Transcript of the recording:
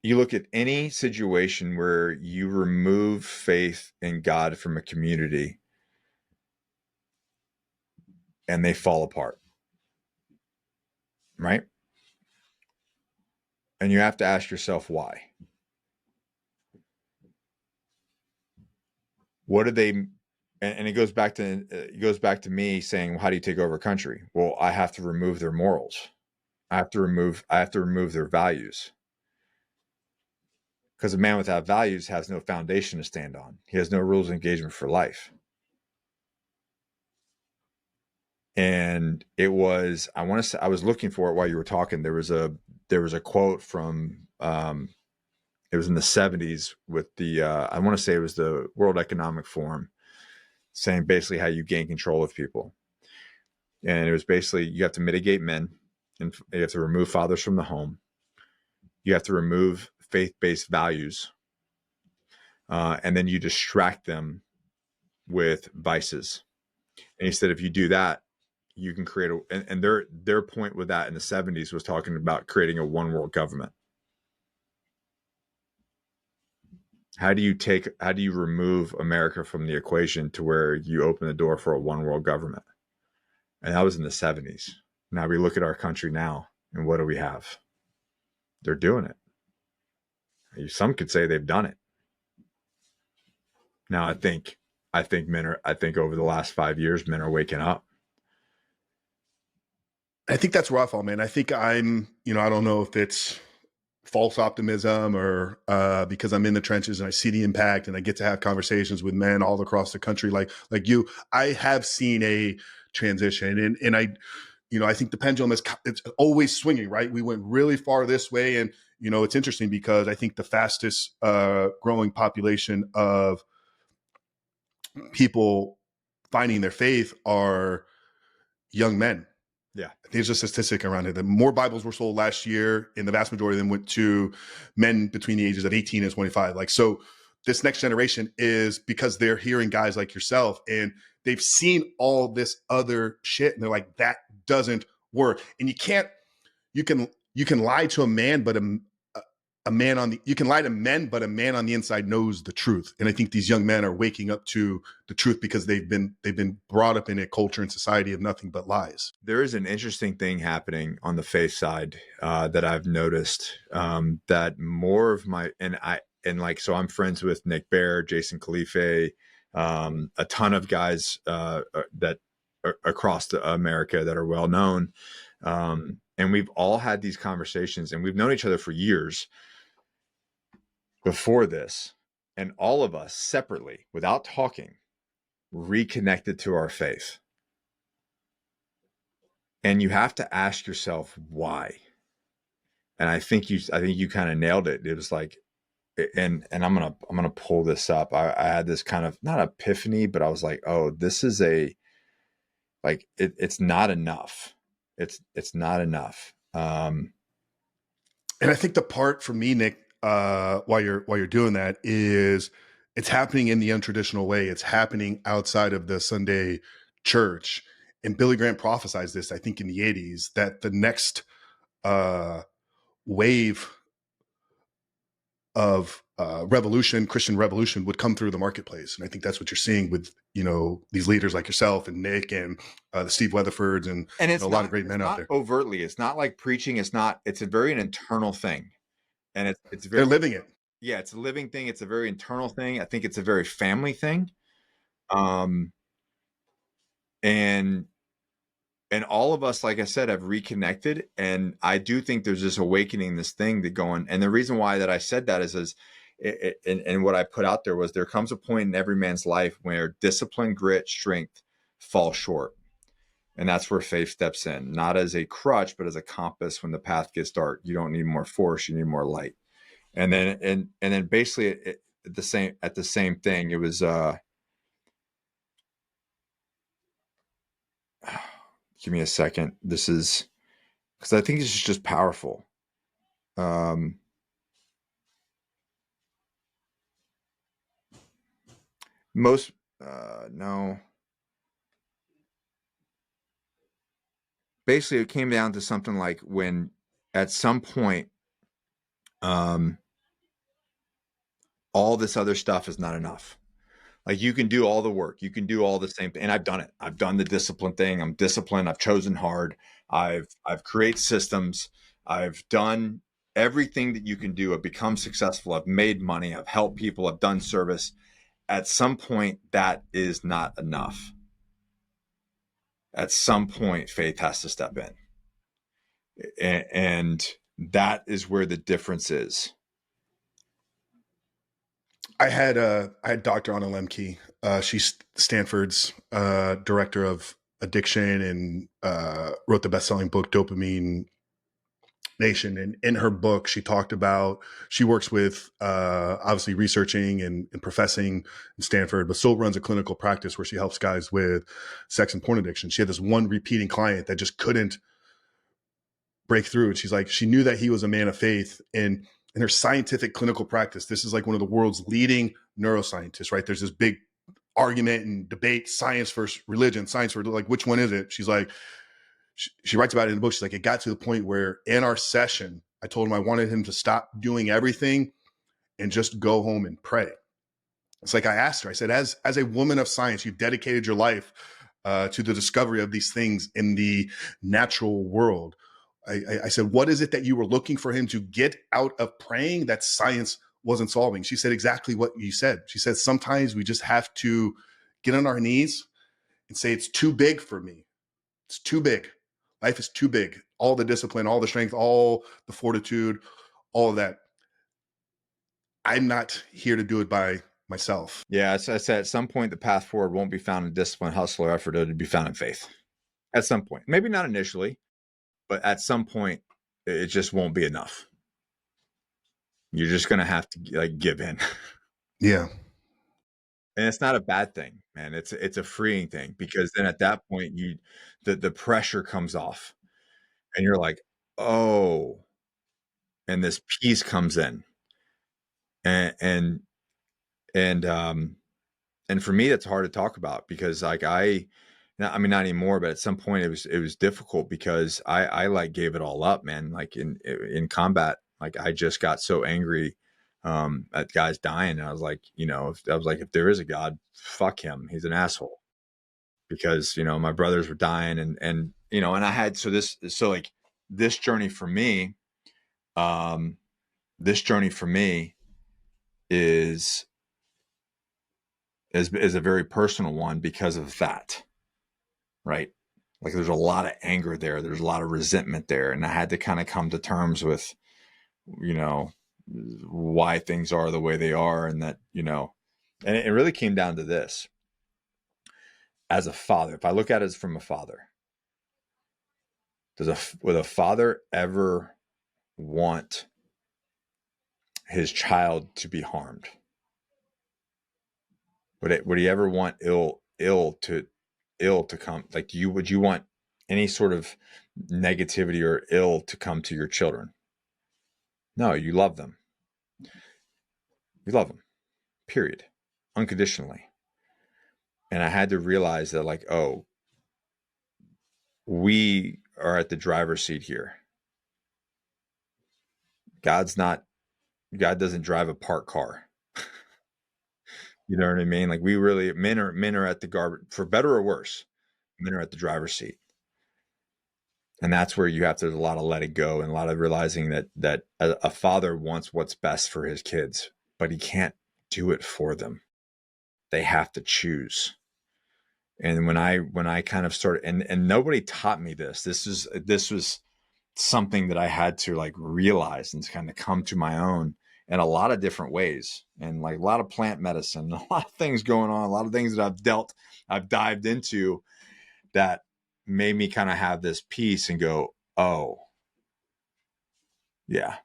you look at any situation where you remove faith in God from a community and they fall apart, right? And you have to ask yourself why. What do they? And it goes back to me saying, well, how do you take over a country? Well, I have to remove their morals. I have to remove their values, because a man without values has no foundation to stand on. He has no rules of engagement for life. And it was, I want to say, I was looking for it while you were talking. There was a quote from it was in the 70s with the I want to say it was the World Economic Forum, saying basically how you gain control of people. And it was basically, you have to mitigate men, and you have to remove fathers from the home. You have to remove faith-based values, and then you distract them with vices. And he said, if you do that, you can create a, and their point with that in the 70s was talking about creating a one world government. How do you remove America from the equation to where you open the door for a one world government? And that was in the 70s. Now we look at our country now, and what do we have? They're doing it. Some could say they've done it. Now I think over the last 5 years, men are waking up. I think that's rough, man. I think I don't know if it's false optimism or because I'm in the trenches and I see the impact and I get to have conversations with men all across the country, like you. I have seen a transition, and I think the pendulum it's always swinging, right? We went really far this way, and it's interesting because I think the fastest growing population of people finding their faith are young men. Yeah. There's a statistic around it that more Bibles were sold last year, and the vast majority of them went to men between the ages of 18 and 25. Like, so this next generation is because they're hearing guys like yourself and they've seen all this other shit, and they're like, that doesn't work. And you can lie to a man, but you can lie to men, but a man on the inside knows the truth. And I think these young men are waking up to the truth because they've been brought up in a culture and society of nothing but lies. There is an interesting thing happening on the faith side that I've noticed, that more of my, so I'm friends with Nick Bear, Jason Khalife, a ton of guys that are across America that are well known. And we've all had these conversations, and we've known each other for years before this. And all of us separately, without talking, reconnected to our faith. And you have to ask yourself why. And I think you kind of nailed it. It was like, and I'm gonna pull this up. I had this kind of, not epiphany, but I was like, oh, this is it's not enough. It's not enough. And I think the part for me, Nick, while you're doing that, is it's happening in the untraditional way. It's happening outside of the Sunday church. And Billy Graham prophesied this, I think, in the 80s, that the next wave of Christian revolution would come through the marketplace. And I think that's what you're seeing with, these leaders like yourself and Nick and the Steve Weatherfords and it's a lot of great men out there. Overtly, it's not like preaching. It's a very an internal thing. And it's very, they're living it. Yeah, it's a living thing. It's a very internal thing. I think it's a very family thing. And all of us, like I said, have reconnected. And I do think there's this awakening, this thing that going. And the reason why that I said that is and what I put out there was, there comes a point in every man's life where discipline, grit, strength fall short. And that's where faith steps in, not as a crutch, but as a compass. When the path gets dark, you don't need more force, you need more light. And then basically at the same thing, it was give me a second. This is because I think this is just powerful. No. Basically, it came down to something like, when at some point, all this other stuff is not enough. Like you can do all the work, you can do all the same thing. And I've done it. I've done the discipline thing. I'm disciplined. I've chosen hard. I've created systems. I've done everything that you can do. I've become successful. I've made money. I've helped people. I've done service. At some point, that is not enough. At some point, faith has to step in. And that is where the difference is. I had Dr. Anna Lemke. She's Stanford's director of addiction and wrote the best-selling book Dopamine Nation. And in her book, she talked about, she works with obviously researching and professing in Stanford, but still runs a clinical practice where she helps guys with sex and porn addiction. She had this one repeating client that just couldn't break through. And she's like, she knew that he was a man of faith. And in her scientific clinical practice, this is like one of the world's leading neuroscientists, right? There's this big argument and debate, science versus religion, science for like, which one is it? She's like, she writes about it in the book. She's like, it got to the point where in our session, I told him I wanted him to stop doing everything and just go home and pray. It's like I asked her, I said, as a woman of science, you've dedicated your life to the discovery of these things in the natural world. I said, what is it that you were looking for him to get out of praying that science wasn't solving? She said exactly what you said. She said, sometimes we just have to get on our knees and say, it's too big for me. It's too big. Life is too big. All the discipline, all the strength, all the fortitude, all of that. I'm not here to do it by myself. Yeah, as I said, at some point, the path forward won't be found in discipline, hustle, or effort. It'll be found in faith. At some point. Maybe not initially, but at some point, it just won't be enough. You're just going to have to like give in. Yeah. And it's not a bad thing, man. It's a freeing thing, because then at that point, the pressure comes off and you're like, oh, and this peace comes in. And for me, that's hard to talk about, because like I mean, not anymore, but at some point it was difficult, because I like gave it all up, man. Like in combat, like I just got so angry at guys dying. And I was like, if there is a God, fuck him. He's an asshole. Because, my brothers were dying, and I had, so like this journey for me, is a very personal one because of that. Right. Like there's a lot of anger there. There's a lot of resentment there. And I had to kind of come to terms with, why things are the way they are. And that, and it really came down to this. As a father, if I look at it from a father, would a father ever want his child to be harmed? Would he ever want ill to come? Like, would you want any sort of negativity or ill to come to your children? No, you love them. You love them, period, unconditionally. And I had to realize that, like, oh, we are at the driver's seat here. God doesn't drive a parked car. You know what I mean? Like, men are at the garbage, for better or worse. Men are at the driver's seat. And that's where there's a lot of letting go, and a lot of realizing that a father wants what's best for his kids, but he can't do it for them. They have to choose. And when I kind of started, and nobody taught me this. This was something that I had to like realize and kind of come to my own in a lot of different ways, and like a lot of plant medicine, a lot of things going on, a lot of things that I've dived into that made me kind of have this peace and go, oh, yeah,